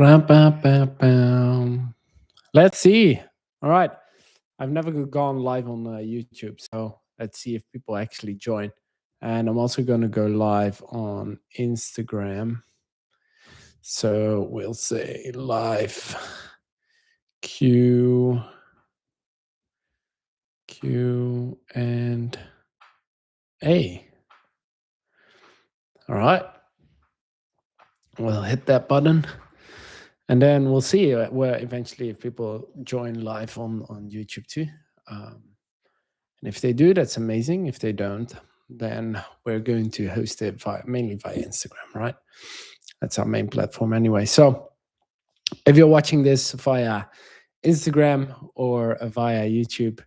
Ra-ba-ba-bam. Let's see. All right. I've never gone live on YouTube, so let's see if people actually join. And I'm also going to go live on Instagram. So we'll say live Q and A. All right. We'll hit that button. And then we'll see where eventually if people join live on YouTube too. And if they do, that's amazing. If they don't, then we're going to host it mainly via Instagram, right? That's our main platform anyway. So if you're watching this via Instagram or via YouTube,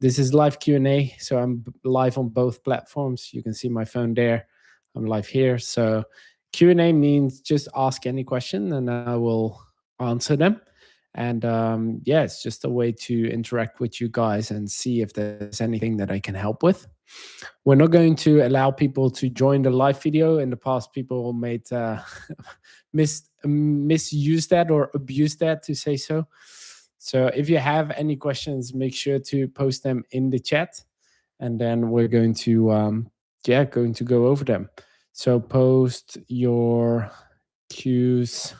this is live Q&A. So I'm live on both platforms. You can see my phone there. I'm live here. So Q&A means just ask any question and I will answer them. And yeah, it's just a way to interact with you guys and see if there's anything that I can help with. We're not going to allow people to join the live video. In the past, people made misuse that or abuse that, to say so. So if you have any questions, make sure to post them in the chat, and then we're going to go over them. So post your cues,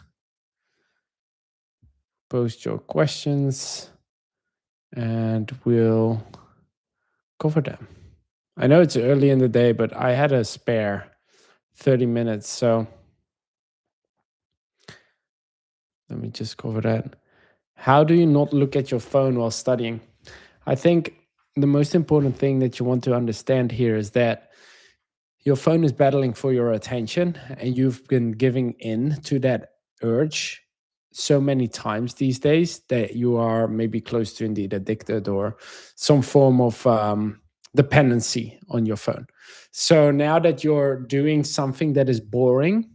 post your questions, and we'll cover them. I know it's early in the day, but I had a spare 30 minutes, so let me just cover that. How do you not look at your phone while studying? I think the most important thing that you want to understand here is that your phone is battling for your attention, and you've been giving in to that urge so many times these days that you are maybe close to indeed addicted or some form of dependency on your phone. So now that you're doing something that is boring,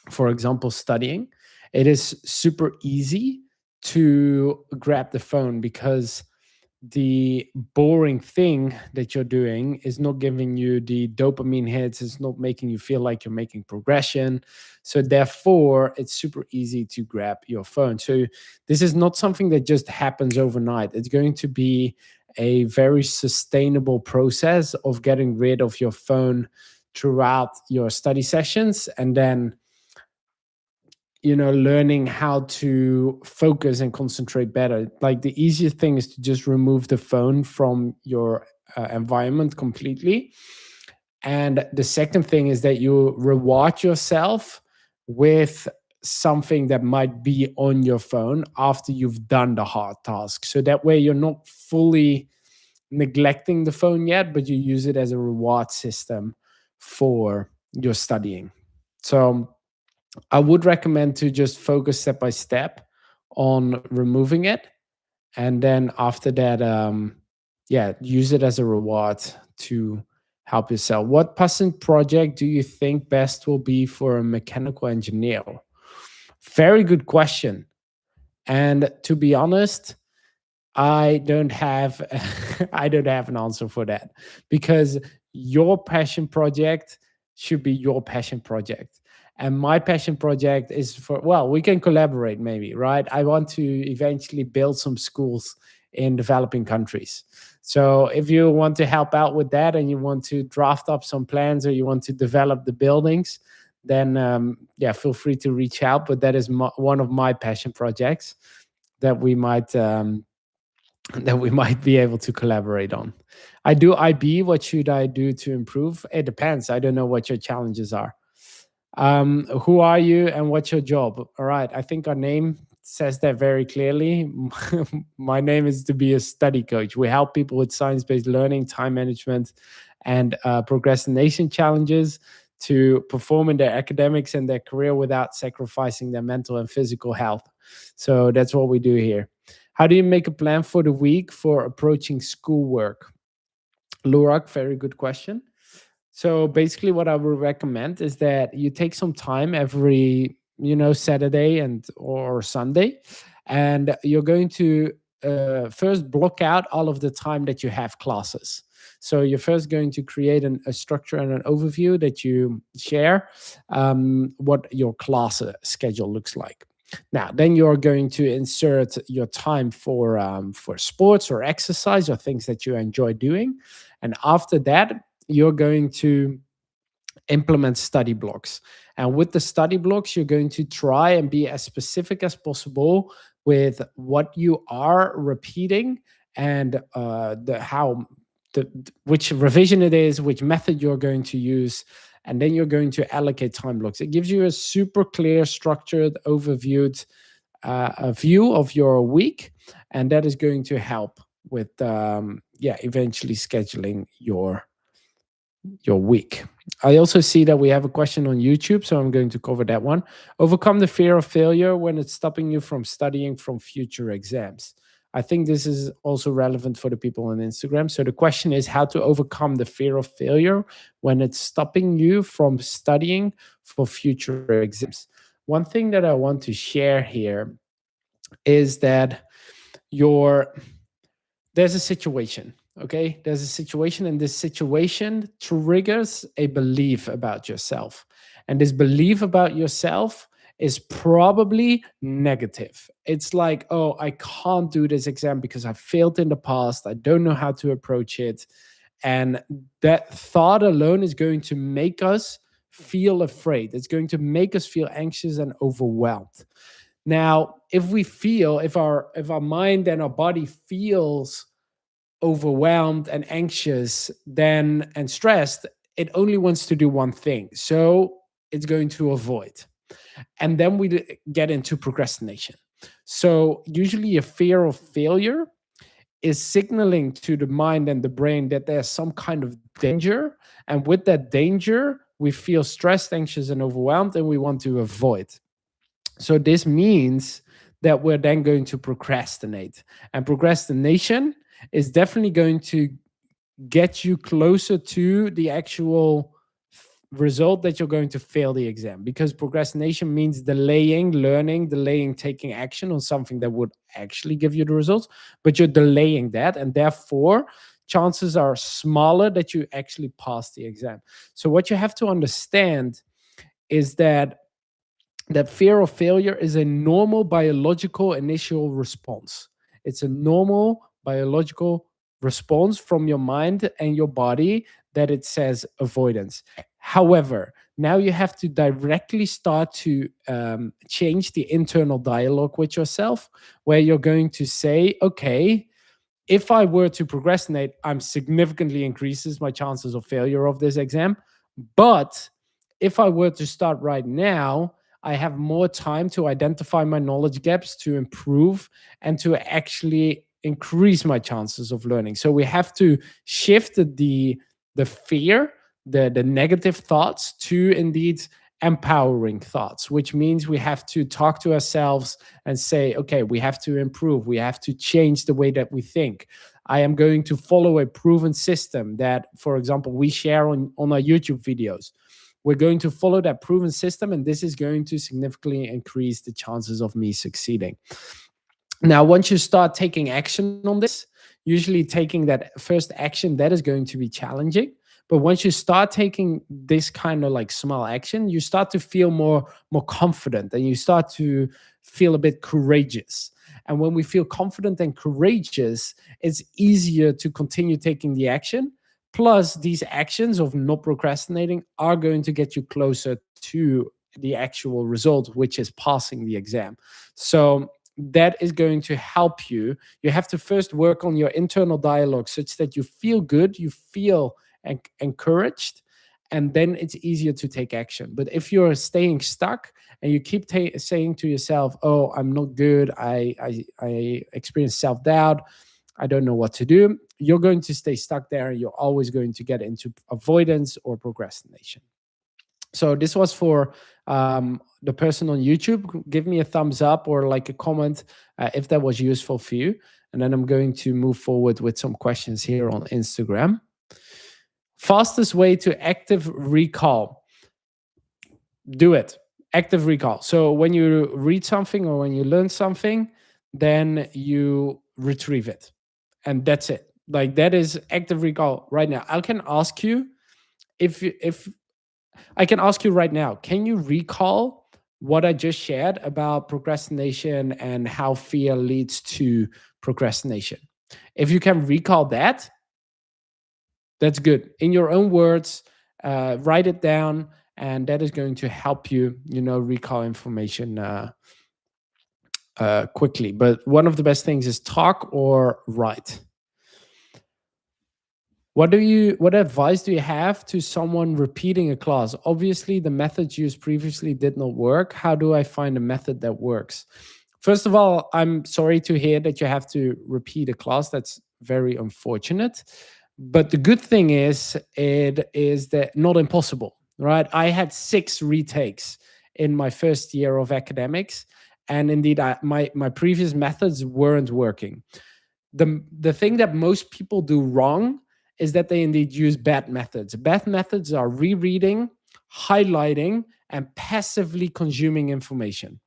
for example, studying, it is super easy to grab the phone because the boring thing that you're doing is not giving you the dopamine hits. It's not making you feel like you're making progression. So therefore, it's super easy to grab your phone. So this is not something that just happens overnight. It's going to be a very sustainable process of getting rid of your phone throughout your study sessions, and then learning how to focus and concentrate better. Like the easiest thing is to just remove the phone from your environment completely. And the second thing is that you reward yourself with something that might be on your phone after you've done the hard task. So that way you're not fully neglecting the phone yet, but you use it as a reward system for your studying. So I would recommend to just focus step by step on removing it. And then after that, use it as a reward to help yourself. What passion project do you think best will be for a mechanical engineer? Very good question. And to be honest, I don't have I don't have an answer for that, because your passion project should be your passion project. And my passion project is we can collaborate maybe, right? I want to eventually build some schools in developing countries. So if you want to help out with that and you want to draft up some plans or you want to develop the buildings, then feel free to reach out. But that is one of my passion projects that we might be able to collaborate on. I do IB. What should I do to improve? It depends. I don't know what your challenges are. Who are you and what's your job? All right. I think our name says that very clearly. My name is to be a study coach. We help people with science-based learning, time management, and procrastination challenges to perform in their academics and their career without sacrificing their mental and physical health. So that's what we do here. How do you make a plan for the week for approaching schoolwork? Lurak, very good question. So basically what I would recommend is that you take some time every, Saturday or Sunday, and you're going to first block out all of the time that you have classes. So you're first going to create a structure and an overview that you share, what your class schedule looks like. Now, then you're going to insert your time for sports or exercise or things that you enjoy doing. And after that, you're going to implement study blocks. And with the study blocks, you're going to try and be as specific as possible with what you are repeating and the how the which revision it is, which method you're going to use, and then you're going to allocate time blocks. It gives you a super clear, structured, overviewed a view of your week, and that is going to help with eventually scheduling your week. I also see that we have a question on YouTube, so I'm going to cover that one. Overcome the fear of failure when it's stopping you from studying from future exams. I think this is also relevant for the people on Instagram. So the question is how to overcome the fear of failure when it's stopping you from studying for future exams. One thing that I want to share here is that your there's a situation. Okay, there's a situation, and this situation triggers a belief about yourself, and this belief about yourself is probably negative. It's like, oh, I can't do this exam because I failed in the past, I don't know how to approach it. And that thought alone is going to make us feel afraid, it's going to make us feel anxious and overwhelmed. Now, if our mind and our body feels overwhelmed and anxious then and stressed, it only wants to do one thing. So it's going to avoid. And then we get into procrastination. So usually a fear of failure is signaling to the mind and the brain that there's some kind of danger. And with that danger, we feel stressed, anxious, and overwhelmed, and we want to avoid. So this means that we're then going to procrastinate. And procrastination is definitely going to get you closer to the actual result that you're going to fail the exam, because procrastination means delaying learning, delaying taking action on something that would actually give you the results, but you're delaying that, and therefore chances are smaller that you actually pass the exam. So what you have to understand is that fear of failure is a normal biological initial response. It's a normal biological response from your mind and your body that it says avoidance. However, now you have to directly start to change the internal dialogue with yourself, where you're going to say, okay, if I were to procrastinate, I'm significantly increases my chances of failure of this exam. But if I were to start right now, I have more time to identify my knowledge gaps, to improve, and to actually increase my chances of learning. So we have to shift the fear, the negative thoughts, to indeed empowering thoughts, which means we have to talk to ourselves and say, okay, we have to improve, we have to change the way that we think. I am going to follow a proven system that, for example, we share on our YouTube videos. We're going to follow that proven system, and this is going to significantly increase the chances of me succeeding. Now, once you start taking action on this, usually taking that first action, that is going to be challenging. But once you start taking this kind of like small action, you start to feel more confident, and you start to feel a bit courageous. And when we feel confident and courageous, it's easier to continue taking the action. Plus, these actions of not procrastinating are going to get you closer to the actual result, which is passing the exam. So that is going to help you. You have to first work on your internal dialogue such that you feel good, you feel encouraged, and then it's easier to take action. But if you're staying stuck and you keep saying to yourself, oh, I'm not good, I experience self-doubt, I don't know what to do, you're going to stay stuck there, and you're always going to get into avoidance or procrastination. So this was for the person on YouTube. Give me a thumbs up or like a comment if that was useful for you. And then I'm going to move forward with some questions here on Instagram. Fastest way to active recall. Do it. Active recall. So when you read something or when you learn something, then you retrieve it. And that's it. Like that is active recall right now. I can ask you if I can ask you right now, can you recall what I just shared about procrastination and how fear leads to procrastination? If you can recall that, that's good. In your own words, write it down, and that is going to help you, recall information quickly. But one of the best things is talk or write. What advice do you have to someone repeating a class? Obviously, the methods used previously did not work. How do I find a method that works? First of all, I'm sorry to hear that you have to repeat a class. That's very unfortunate. But the good thing is, it is that not impossible, right? I had 6 retakes in my first year of academics, and indeed, my previous methods weren't working. The thing that most people do wrong is that they indeed use bad methods. Bad methods are rereading, highlighting, and passively consuming information.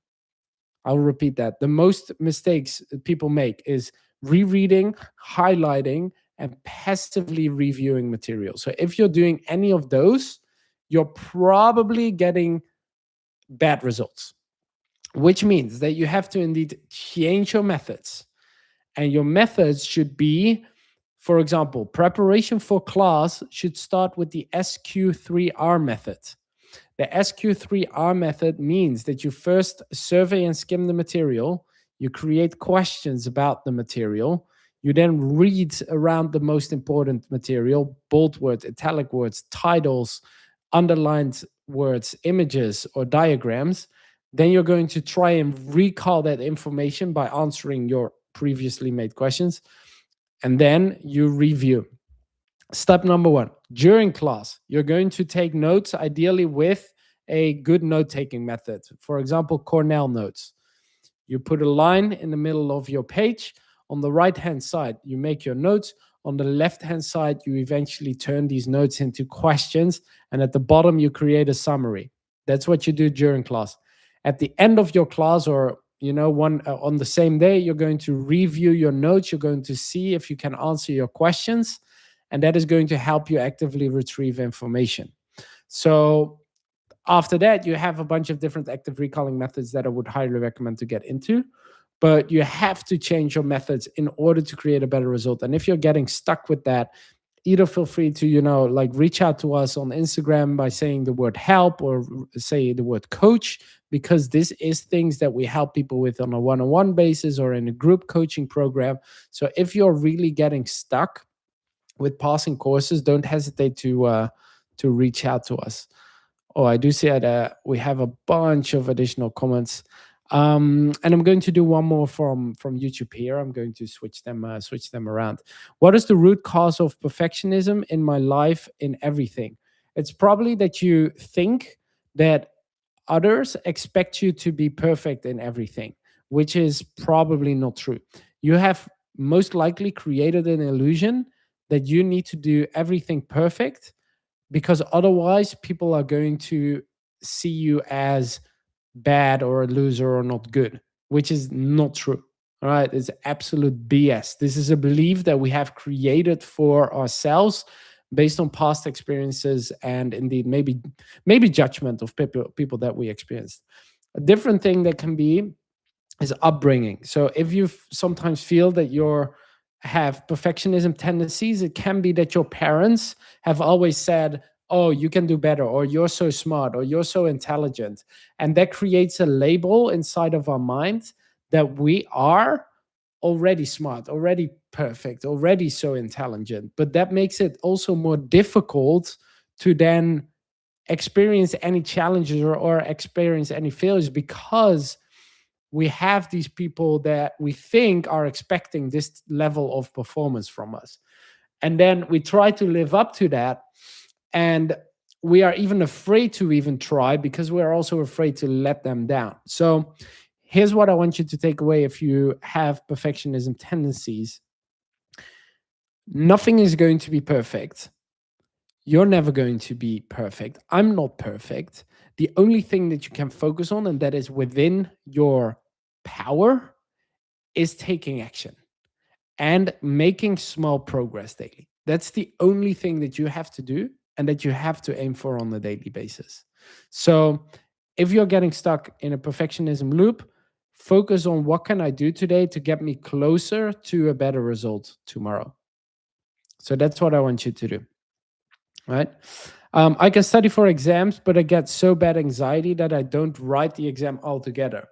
I'll repeat that. The most mistakes people make is rereading, highlighting, and passively reviewing material. So if you're doing any of those, you're probably getting bad results, which means that you have to indeed change your methods. And your methods should be, for example, preparation for class should start with the SQ3R method. The SQ3R method means that you first survey and skim the material, you create questions about the material, you then read around the most important material, bold words, italic words, titles, underlined words, images, or diagrams. Then you're going to try and recall that information by answering your previously made questions. And then you review. Step number 1, during class, you're going to take notes, ideally with a good note taking method. For example, Cornell notes. You put a line in the middle of your page. On the right hand side, you make your notes. On the left hand side, you eventually turn these notes into questions. And at the bottom, you create a summary. That's what you do during class. At the end of your class, or one on the same day, you're going to review your notes. You're going to see if you can answer your questions, and that is going to help you actively retrieve information. So after that, you have a bunch of different active recalling methods that I would highly recommend to get into, but you have to change your methods in order to create a better result. And if you're getting stuck with that, either feel free to reach out to us on Instagram by saying the word help or say the word coach, because this is things that we help people with on a one-on-one basis or in a group coaching program. So if you're really getting stuck with passing courses, don't hesitate to reach out to us. Oh, I do see that we have a bunch of additional comments. And I'm going to do one more from YouTube here. I'm going to switch them around. What is the root cause of perfectionism in my life in everything? It's probably that you think that others expect you to be perfect in everything, which is probably not true. You have most likely created an illusion that you need to do everything perfect, because otherwise people are going to see you as bad or a loser or not good, which is not true. All right, it's absolute BS. This is a belief that we have created for ourselves based on past experiences and indeed maybe judgment of people that we experienced. A different thing that can be is upbringing. So if you sometimes feel that you're have perfectionism tendencies, it can be that your parents have always said, oh, you can do better, or you're so smart, or you're so intelligent. And that creates a label inside of our mind that we are already smart, already perfect, already so intelligent. But that makes it also more difficult to then experience any challenges or experience any failures, because we have these people that we think are expecting this level of performance from us. And then we try to live up to that. And we are even afraid to even try, because we're also afraid to let them down. So here's what I want you to take away if you have perfectionism tendencies. Nothing is going to be perfect. You're never going to be perfect. I'm not perfect. The only thing that you can focus on, and that is within your power, is taking action. and making small progress daily. That's the only thing that you have to do and that you have to aim for on a daily basis. So if you're getting stuck in a perfectionism loop, focus on what can I do today to get me closer to a better result tomorrow. So that's what I want you to do, right? I can study for exams, but I get so bad anxiety that I don't write the exam altogether.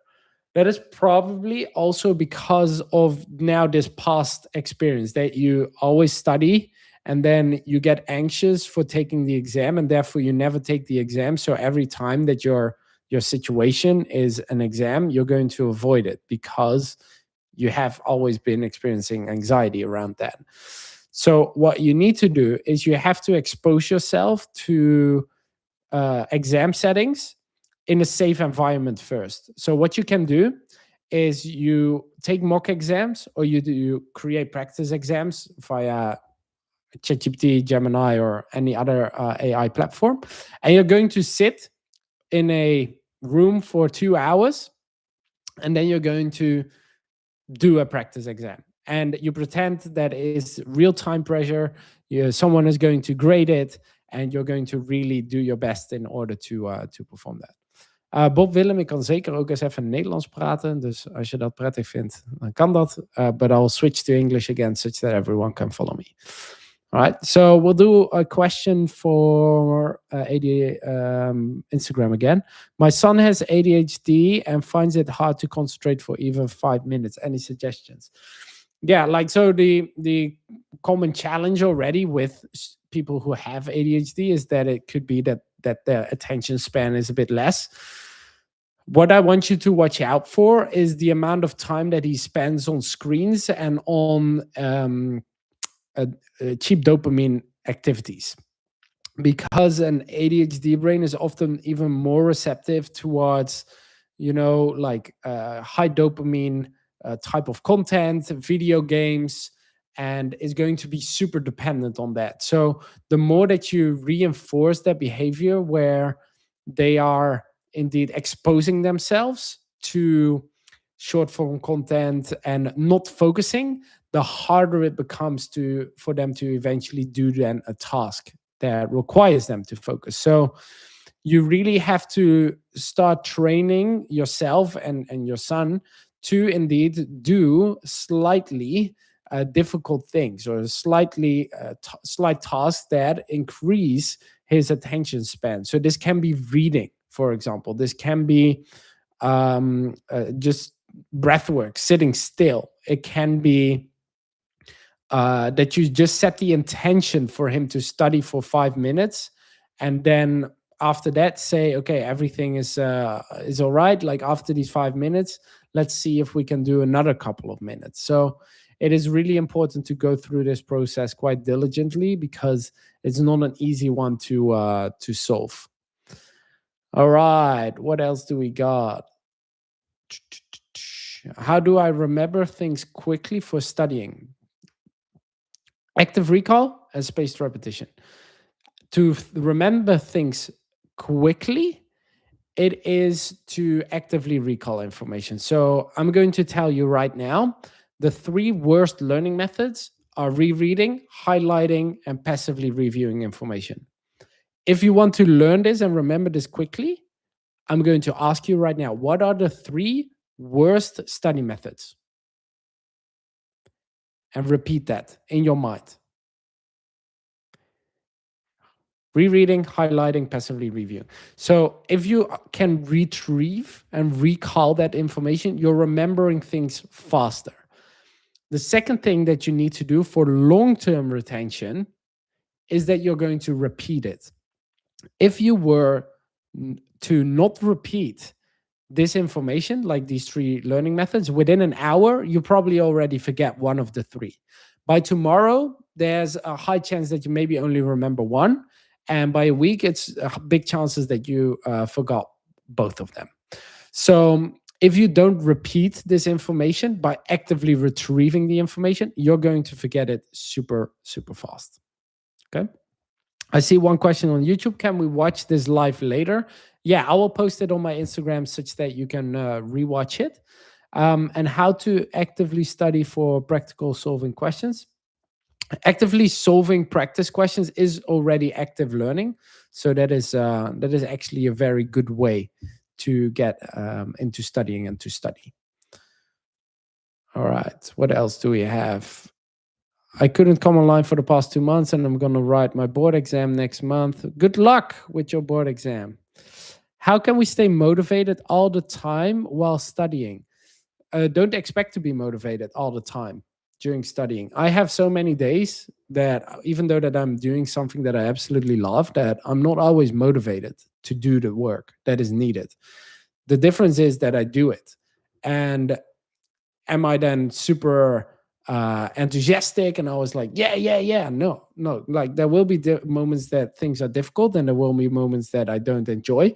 That is probably also because of now this past experience that you always study and then you get anxious for taking the exam and therefore you never take the exam. So every time that your situation is an exam, you're going to avoid it because you have always been experiencing anxiety around that. So what you need to do is you have to expose yourself to exam settings in a safe environment first. So what you can do is you take mock exams or you create practice exams via ChatGPT, Gemini, or any other AI platform, and you're going to sit in a room for 2 hours, and then you're going to do a practice exam. And you pretend that is real time pressure. Someone is going to grade it, and you're going to really do your best in order to perform that. Bob Willem, ik kan zeker ook eens even Nederlands praten. Dus als je dat prettig vindt, dan kan dat. But I'll switch to English again, such that everyone can follow me. All right. So we'll do a question for Instagram again. My son has ADHD and finds it hard to concentrate for even 5 minutes. Any suggestions? Yeah, like so the common challenge already with people who have ADHD is that it could be that their attention span is a bit less. What I want you to watch out for is the amount of time that he spends on screens and on cheap dopamine activities, because an ADHD brain is often even more receptive towards, like high dopamine type of content, video games, and is going to be super dependent on that. So the more that you reinforce that behavior where they are indeed exposing themselves to short form content and not focusing, the harder it becomes for them to eventually do then a task that requires them to focus. So you really have to start training yourself and your son to indeed do slightly difficult things or slight tasks that increase his attention span. So this can be reading, for example. This can be just breath work, sitting still. It can be that you just set the intention for him to study for 5 minutes, and then after that say, okay, everything is all right. Like after these 5 minutes, let's see if we can do another couple of minutes. So it is really important to go through this process quite diligently because it's not an easy one to solve. All right, what else do we got? How do I remember things quickly for studying? Active recall and spaced repetition. To remember things quickly, it is to actively recall information. So I'm going to tell you right now, the 3 worst learning methods are rereading, highlighting, and passively reviewing information. If you want to learn this and remember this quickly, I'm going to ask you right now, what are the 3 worst study methods? And repeat that in your mind. Rereading, highlighting, passively reviewing. So if you can retrieve and recall that information, you're remembering things faster. The second thing that you need to do for long-term retention is that you're going to repeat it. If you were to not repeat this information, like these 3 learning methods, within an hour, you probably already forget one of the 3. By tomorrow, there's a high chance that you maybe only remember one. And by a week, it's big chances that you forgot both of them. So if you don't repeat this information by actively retrieving the information, you're going to forget it super, super fast. Okay. I see one question on YouTube. Can we watch this live later? Yeah, I will post it on my Instagram such that you can rewatch it. And how to actively study for practical solving questions. Actively solving practice questions is already active learning, so that is actually a very good way to get into studying and to study. All right, what else do we have? I couldn't come online for the past 2 months, and I'm going to write my board exam next month. Good luck with your board exam. How can we stay motivated all the time while studying? Don't expect to be motivated all the time during studying. I have so many days that even though that I'm doing something that I absolutely love, that I'm not always motivated to do the work that is needed. The difference is that I do it. And am I then super enthusiastic and I was like, yeah, yeah, yeah? No, no. Like there will be moments that things are difficult and there will be moments that I don't enjoy,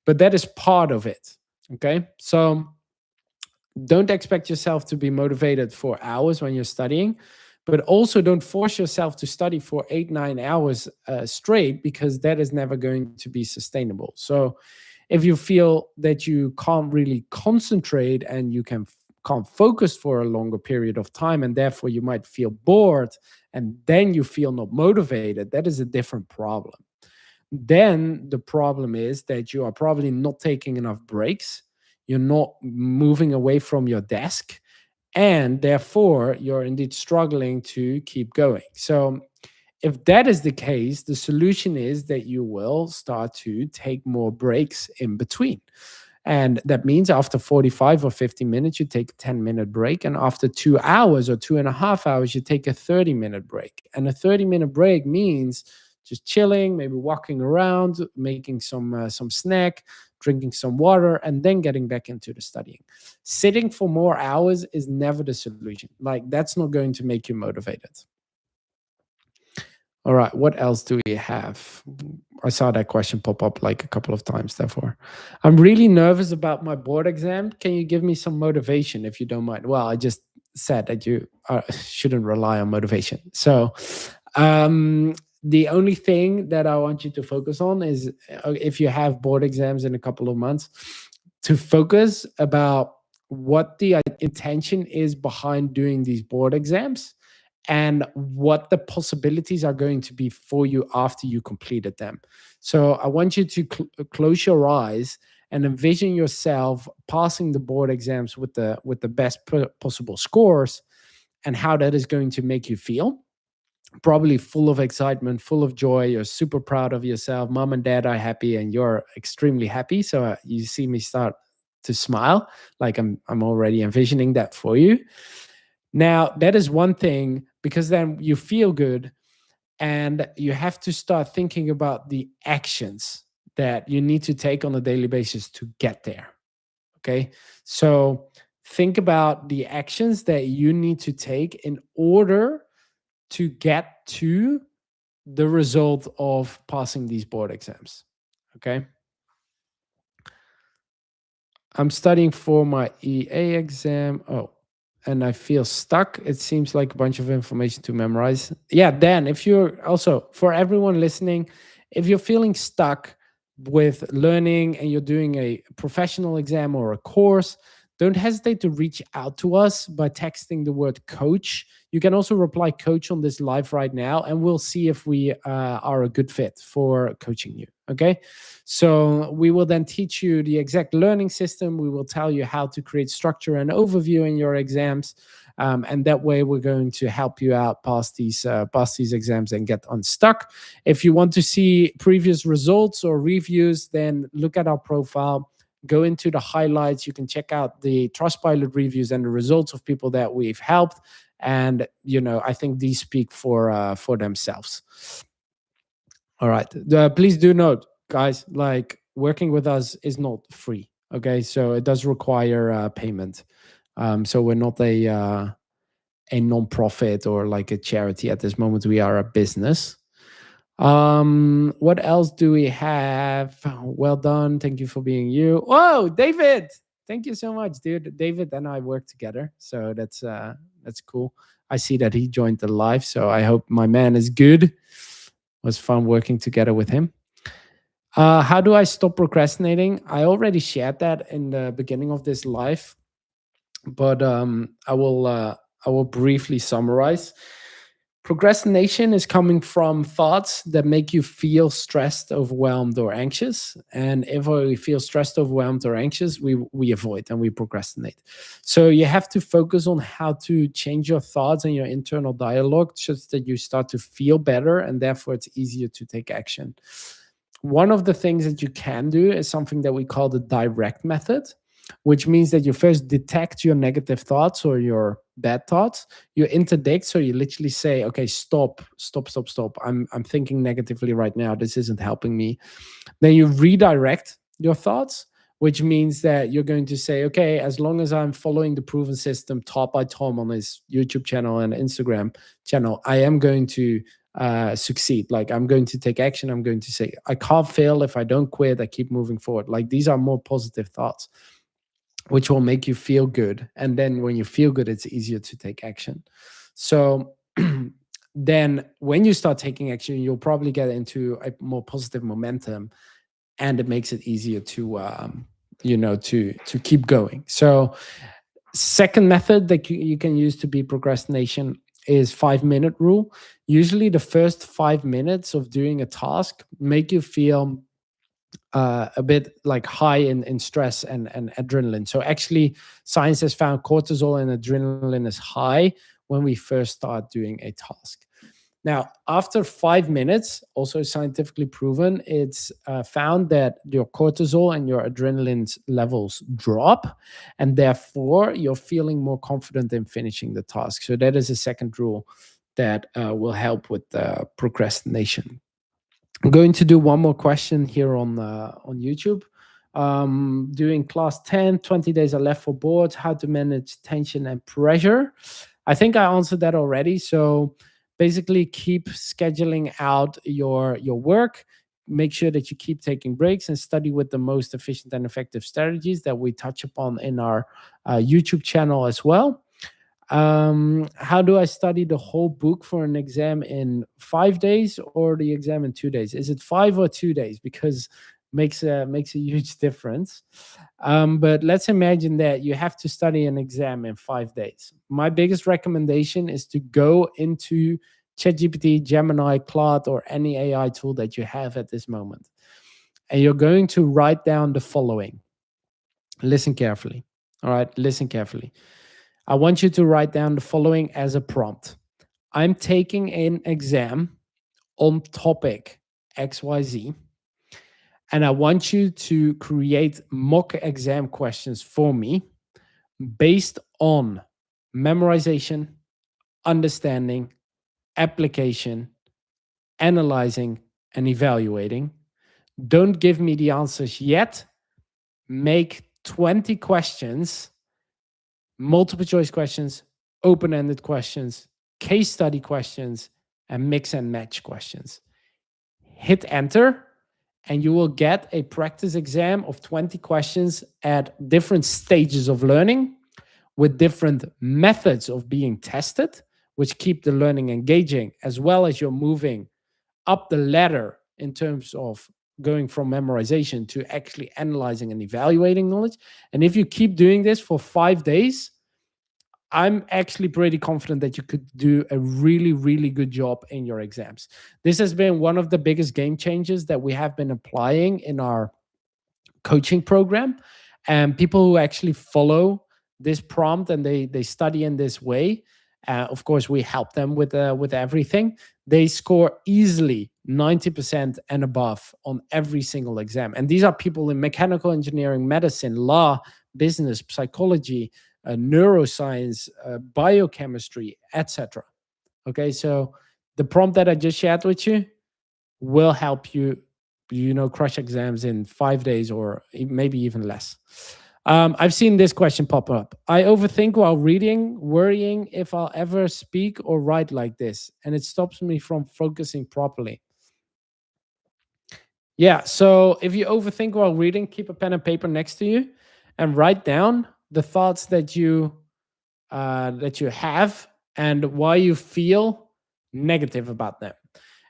but that is part of it. Okay. So don't expect yourself to be motivated for hours when you're studying, but also don't force yourself to study for 8, 9 hours straight, because that is never going to be sustainable. So if you feel that you can't really concentrate and you can't focus for a longer period of time, and therefore you might feel bored and then you feel not motivated, that is a different problem. Then the problem is that you are probably not taking enough breaks, you're not moving away from your desk, and therefore you're indeed struggling to keep going. So if that is the case, the solution is that you will start to take more breaks in between. And that means after 45 or 50 minutes, you take a 10-minute break. And after 2 hours or 2.5 hours, you take a 30-minute break. And a 30-minute break means just chilling, maybe walking around, making some snack, drinking some water, and then getting back into the studying. Sitting for more hours is never the solution. Like that's not going to make you motivated. All right, what else do we have? I saw that question pop up like a couple of times, therefore. I'm really nervous about my board exam. Can you give me some motivation if you don't mind? Well, I just said that you shouldn't rely on motivation. So, the only thing that I want you to focus on is if you have board exams in a couple of months, to focus about what the intention is behind doing these board exams and what the possibilities are going to be for you after you completed them. So I want you to close your eyes and envision yourself passing the board exams with the best possible scores, and how that is going to make you feel. Probably full of excitement, full of joy. You're super proud of yourself. Mom and dad are happy, and you're extremely happy. So you see me start to smile, like I'm already envisioning that for you. Now, that is one thing, because then you feel good, and you have to start thinking about the actions that you need to take on a daily basis to get there. Okay. So think about the actions that you need to take in order to get to the result of passing these board exams. Okay. I'm studying for my EA exam. Oh, and I feel stuck. It seems like a bunch of information to memorize. Yeah, Dan, if you're also, for everyone listening, if you're feeling stuck with learning and you're doing a professional exam or a course, don't hesitate to reach out to us by texting the word coach. You can also reply coach on this live right now, and we'll see if we are a good fit for coaching you. Okay. So we will then teach you the exact learning system. We will tell you how to create structure and overview in your exams. And that way we're going to help you out past these exams and get unstuck. If you want to see previous results or reviews, then look at our profile, go into the highlights. You can check out the Trustpilot reviews and the results of people that we've helped. And, I think these speak for themselves. All right. Please do note, guys, like working with us is not free. Okay. So it does require payment. So we're not a non-profit or like a charity at this moment. We are a business. What else do we have? Well done. Thank you for being you. Whoa, David. Thank you so much, dude. David and I work together. So that's cool. I see that he joined the live. So I hope my man is good. It was fun working together with him. How do I stop procrastinating? I already shared that in the beginning of this live. but I will briefly summarize. Procrastination is coming from thoughts that make you feel stressed, overwhelmed, or anxious. And if we feel stressed, overwhelmed, or anxious, we avoid and we procrastinate. So you have to focus on how to change your thoughts and your internal dialogue such that you start to feel better, and therefore it's easier to take action. One of the things that you can do is something that we call the direct method, which means that you first detect your negative thoughts or your bad thoughts. You interdict, so you literally say, okay, stop, stop, stop, stop. I'm thinking negatively right now. This isn't helping me. Then you redirect your thoughts, which means that you're going to say, okay, as long as I'm following the proven system taught by Tom on his YouTube channel and Instagram channel, I am going to succeed. Like, I'm going to take action. I'm going to say, I can't fail if I don't quit. I keep moving forward. Like, these are more positive thoughts, which will make you feel good. And then when you feel good, it's easier to take action. So then when you start taking action, you'll probably get into a more positive momentum, and it makes it easier to to keep going. So second method that you can use to beat procrastination is 5 minute rule. Usually the first 5 minutes of doing a task make you feel a bit like high in stress and adrenaline. So actually, science has found cortisol and adrenaline is high when we first start doing a task. Now, after 5 minutes, also scientifically proven, it's found that your cortisol and your adrenaline levels drop, and therefore you're feeling more confident in finishing the task. So that is a second rule that will help with procrastination. I'm going to do one more question here on YouTube. Doing class 10, 20 days are left for boards, how to manage tension and pressure. I think I answered that already. So basically keep scheduling out your work. Make sure that you keep taking breaks and study with the most efficient and effective strategies that we touch upon in our YouTube channel as well. How do I study the whole book for an exam in 5 days or the exam in 2 days? Is it 5 or 2 days? Because makes a huge difference. But let's imagine that you have to study an exam in 5 days. My biggest recommendation is to go into ChatGPT, Gemini, Claude, or any AI tool that you have at this moment, and you're going to write down the following. Listen carefully. All right, listen carefully. I want you to write down the following as a prompt. I'm taking an exam on topic XYZ, and I want you to create mock exam questions for me based on memorization, understanding, application, analyzing, and evaluating. Don't give me the answers yet. Make 20 questions, multiple choice questions, open ended questions, case study questions, and mix and match questions. Hit enter, and you will get a practice exam of 20 questions at different stages of learning with different methods of being tested, which keep the learning engaging, as well as you're moving up the ladder in terms of going from memorization to actually analyzing and evaluating knowledge. And if you keep doing this for 5 days, I'm actually pretty confident that you could do a really, really good job in your exams. This has been one of the biggest game changers that we have been applying in our coaching program. And people who actually follow this prompt and they study in this way, of course, we help them with everything. They score easily 90% and above on every single exam. And these are people in mechanical engineering, medicine, law, business, psychology, neuroscience, biochemistry, etc. Okay, so the prompt that I just shared with you will help you, crush exams in 5 days or maybe even less. I've seen this question pop up. I overthink while reading, worrying if I'll ever speak or write like this, and it stops me from focusing properly. Yeah, so if you overthink while reading, keep a pen and paper next to you and write down the thoughts that you have and why you feel negative about them.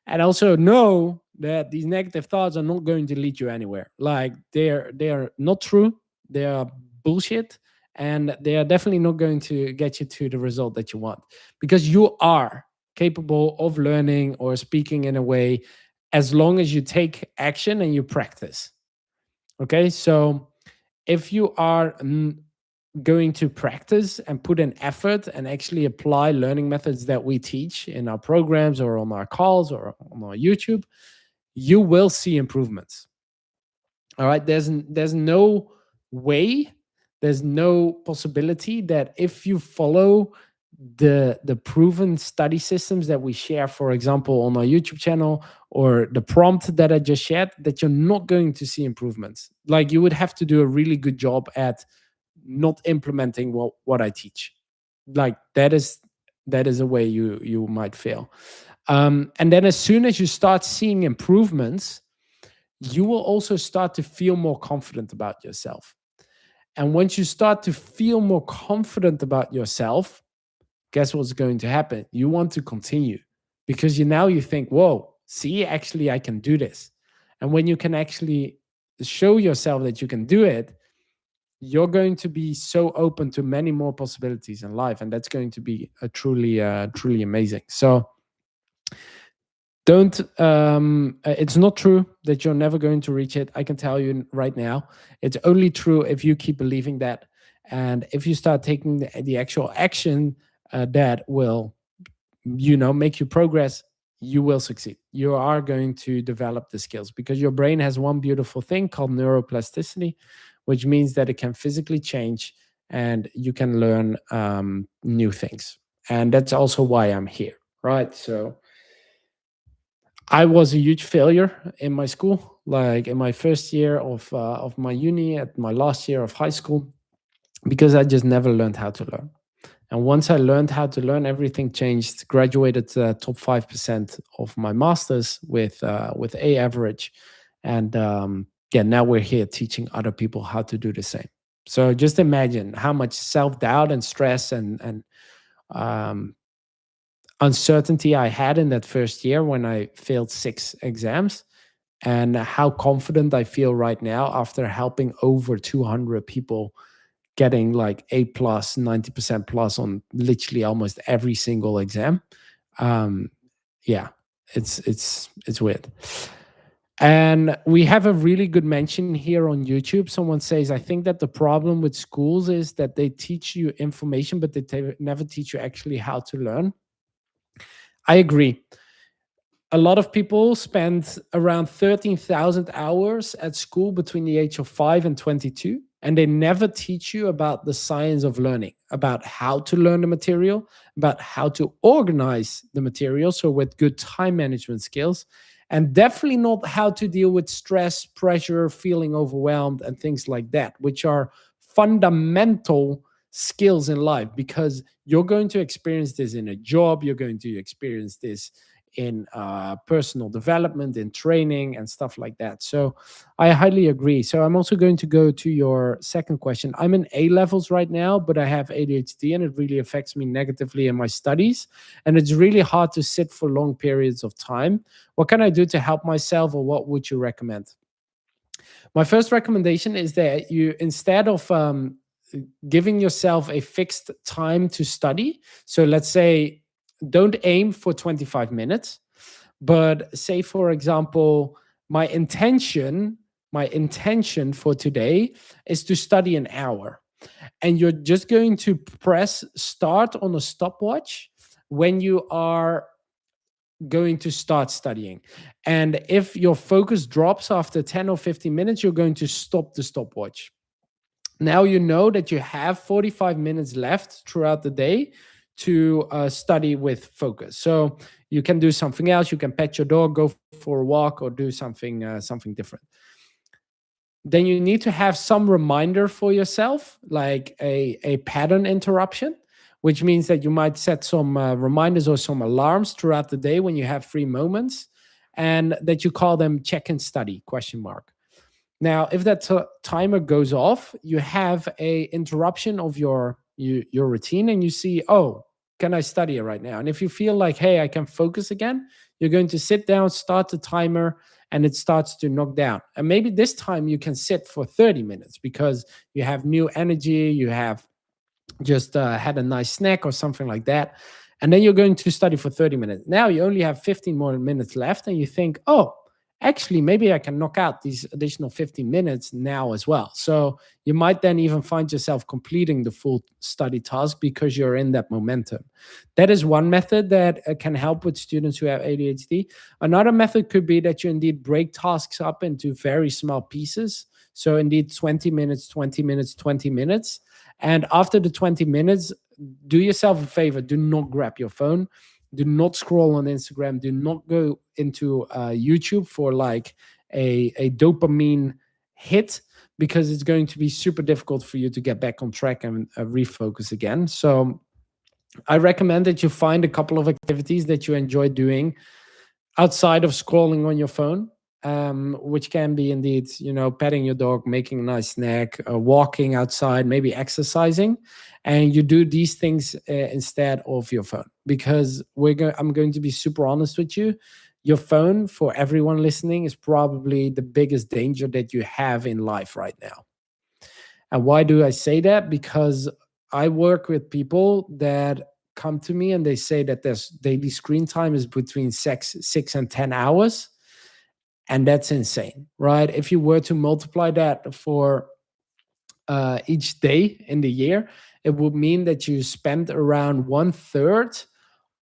And also know that these negative thoughts are not going to lead you anywhere. Like, they're not true. They are bullshit, and they are definitely not going to get you to the result that you want, because you are capable of learning or speaking in a way as long as you take action and you practice. Okay, so if you are going to practice and put in effort and actually apply learning methods that we teach in our programs or on our calls or on our YouTube, you will see improvements. All right, there's no way, there's no possibility that if you follow the proven study systems that we share, for example, on our YouTube channel, or the prompt that I just shared, that you're not going to see improvements. Like, you would have to do a really good job at not implementing what I teach. Like, that is a way you might fail. And then as soon as you start seeing improvements, you will also start to feel more confident about yourself. And once you start to feel more confident about yourself, guess what's going to happen? You want to continue, because you think, whoa, see, actually, I can do this. And when you can actually show yourself that you can do it, you're going to be so open to many more possibilities in life. And that's going to be a truly amazing. So don't it's not true that you're never going to reach it. I can tell you right now, it's only true if you keep believing that, and if you start taking the actual action that will make you progress. You will succeed. You are going to develop the skills, because your brain has one beautiful thing called neuroplasticity, which means that it can physically change and you can learn new things. And that's also why I'm here, right? So I was a huge failure in my school, like in my first year of my uni, at my last year of high school, because I just never learned how to learn. And once I learned how to learn, everything changed. Graduated top 5% of my masters with A average, and yeah, now we're here teaching other people how to do the same. So just imagine how much self doubt and stress and um, uncertainty I had in that first year when I failed 6 exams, and how confident I feel right now after helping over 200 people getting like A plus, 90% plus on literally almost every single exam. Um, yeah, it's weird. And we have a really good mention here on YouTube. Someone says, I think that the problem with schools is that they teach you information, but they never teach you actually how to learn. I agree. A lot of people spend around 13,000 hours at school between the age of 5 and 22, and they never teach you about the science of learning, about how to learn the material, about how to organize the material, so with good time management skills, and definitely not how to deal with stress, pressure, feeling overwhelmed, and things like that, which are fundamental skills in life, because you're going to experience this in a job, you're going to experience this in personal development, in training, and stuff like that. So I highly agree. So I'm also going to go to your second question. I'm in A levels right now, but I have ADHD, and it really affects me negatively in my studies. And it's really hard to sit for long periods of time. What can I do to help myself, or what would you recommend? My first recommendation is that you, instead of giving yourself a fixed time to study, so let's say, don't aim for 25 minutes, but say, for example, my intention my intention for today is to study an hour, and you're just going to press start on a stopwatch when you are going to start studying. And if your focus drops after 10 or 15 minutes, you're going to stop the stopwatch. Now you know that you have 45 minutes left throughout the day to study with focus. So you can do something else. You can pet your dog, go for a walk, or do something different. Then you need to have some reminder for yourself, like a pattern interruption, which means that you might set some reminders or some alarms throughout the day when you have free moments, and that you call them check and study question mark. Now, if that timer goes off, you have a interruption of your routine, and you see, oh, can I study right now? And if you feel like, hey, I can focus again, you're going to sit down, start the timer, and it starts to knock down. And maybe this time you can sit for 30 minutes because you have new energy, you have just had a nice snack or something like that. And then you're going to study for 30 minutes. Now you only have 15 more minutes left, and you think, oh, actually, maybe I can knock out these additional 15 minutes now as well. So you might then even find yourself completing the full study task because you're in that momentum. That is one method that can help with students who have ADHD. Another method could be that you indeed break tasks up into very small pieces. So indeed 20 minutes, 20 minutes, 20 minutes. And after the 20 minutes, do yourself a favor. Do not grab your phone. Do not scroll on Instagram. Do not go into YouTube for like a dopamine hit, because it's going to be super difficult for you to get back on track and refocus again. So I recommend that you find a couple of activities that you enjoy doing outside of scrolling on your phone, which can be indeed, petting your dog, making a nice snack, walking outside, maybe exercising, and you do these things instead of your phone. Because I'm going to be super honest with you. Your phone, for everyone listening, is probably the biggest danger that you have in life right now. And why do I say that? Because I work with people that come to me and they say that their daily screen time is between 6 and 10 hours. And that's insane, right? If you were to multiply that for each day in the year, it would mean that you spend around 1/3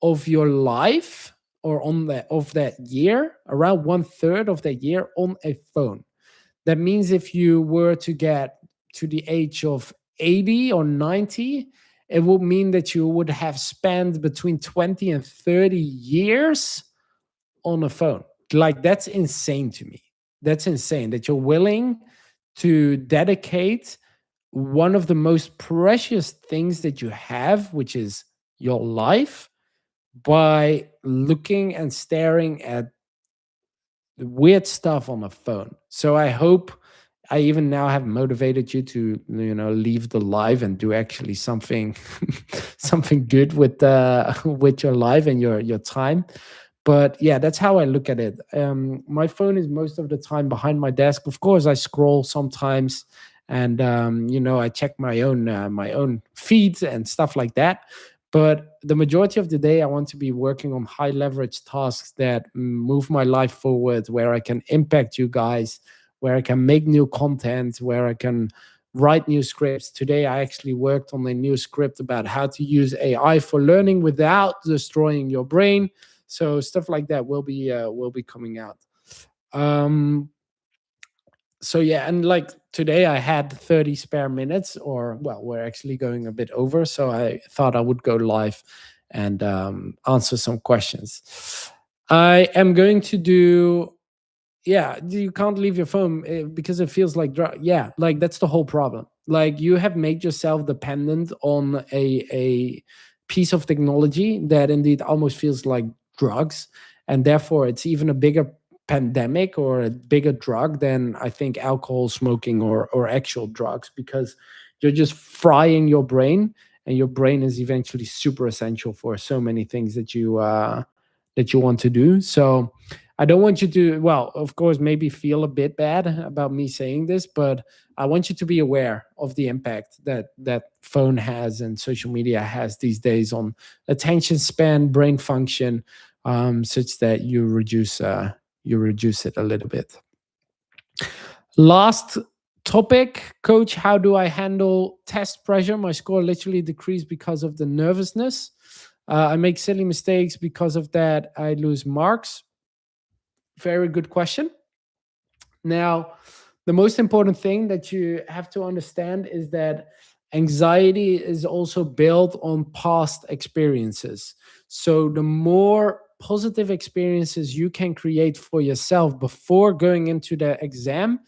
of your life, or of that year, around 1/3 of that year on a phone. That means if you were to get to the age of 80 or 90, it would mean that you would have spent between 20 and 30 years on a phone. Like, that's insane to me. That's insane that you're willing to dedicate one of the most precious things that you have, which is your life, by looking and staring at weird stuff on a phone. So I hope I even now have motivated you to, leave the live and do actually something something good with with your life and your time. But yeah, that's how I look at it. My phone is most of the time behind my desk. Of course, I scroll sometimes, and I check my own feeds and stuff like that. But the majority of the day, I want to be working on high leverage tasks that move my life forward, where I can impact you guys, where I can make new content, where I can write new scripts. Today, I actually worked on a new script about how to use AI for learning without destroying your brain. So stuff like that will be coming out. Um, so yeah, and like today I had 30 spare minutes, or well, we're actually going a bit over, so I thought I would go live and answer some questions. I am going to do, yeah, you can't leave your phone because it feels like yeah, like that's the whole problem. Like, you have made yourself dependent on a piece of technology that indeed almost feels like drugs, and therefore it's even a bigger pandemic or a bigger drug than, I think, alcohol, smoking, or actual drugs, because you're just frying your brain, and your brain is eventually super essential for so many things that you want to do. So I don't want you to, well, of course, maybe feel a bit bad about me saying this, but I want you to be aware of the impact that phone has and social media has these days on attention span, brain function, such that you reduce it a little bit. Last topic, coach. How do I handle test pressure? My score literally decreased because of the nervousness. I make silly mistakes because of that. I lose marks. Very good question. Now, the most important thing that you have to understand is that anxiety is also built on past experiences. So, the more positive experiences you can create for yourself before going into the exam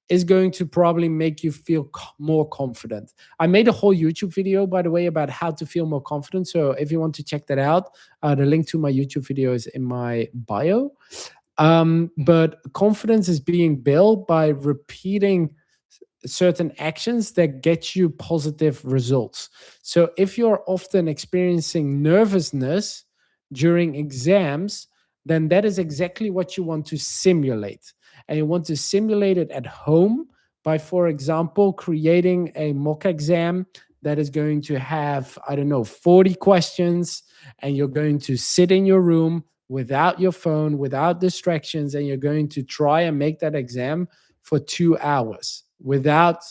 is going to probably make you feel more confident. I made a whole YouTube video, by the way, about how to feel more confident. So, if you want to check that out, the link to my YouTube video is in my bio. But confidence is being built by repeating certain actions that get you positive results. So if you're often experiencing nervousness during exams, then that is exactly what you want to simulate. And you want to simulate it at home by, for example, creating a mock exam that is going to have, I don't know, 40 questions, and you're going to sit in your room without your phone, without distractions, and you're going to try and make that exam for 2 hours without,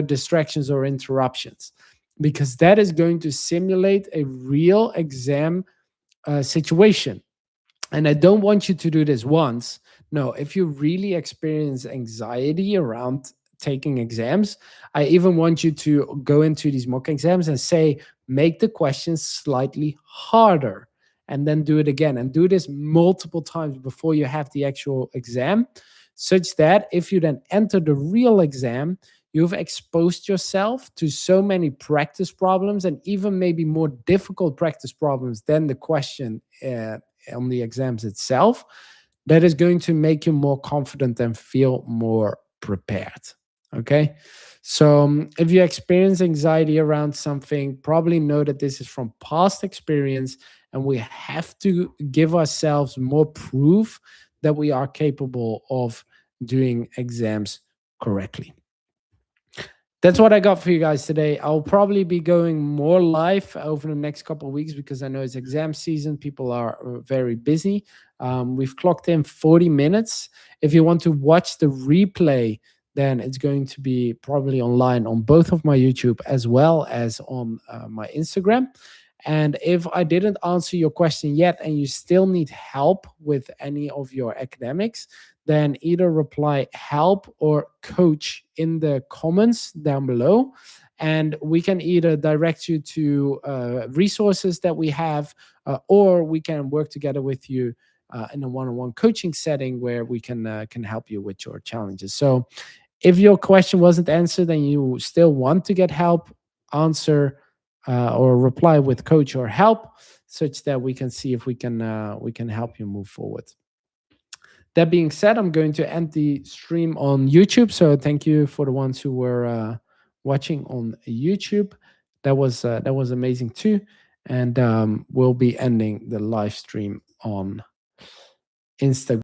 distractions or interruptions, because that is going to simulate a real exam situation. And I don't want you to do this once. No, if you really experience anxiety around taking exams, I even want you to go into these mock exams and say, make the questions slightly harder, and then do it again, and do this multiple times before you have the actual exam, such that if you then enter the real exam, you've exposed yourself to so many practice problems, and even maybe more difficult practice problems than the question on the exams itself, that is going to make you more confident and feel more prepared. Okay. So if you experience anxiety around something, probably know that this is from past experience, and we have to give ourselves more proof that we are capable of doing exams correctly. That's what I got for you guys today. I'll probably be going more live over the next couple of weeks because I know it's exam season. People are very busy. We've clocked in 40 minutes. If you want to watch the replay, then it's going to be probably online on both of my YouTube as well as on my Instagram. And if I didn't answer your question yet and you still need help with any of your academics, then either reply help or coach in the comments down below. And we can either direct you to resources that we have, or we can work together with you in a one-on-one coaching setting where we can help you with your challenges. So if your question wasn't answered and you still want to get help, answer or reply with coach or help, such that we can see if we can help you move forward. That being said, I'm going to end the stream on YouTube. So thank you for the ones who were watching on YouTube. That was amazing too. And we'll be ending the live stream on Instagram.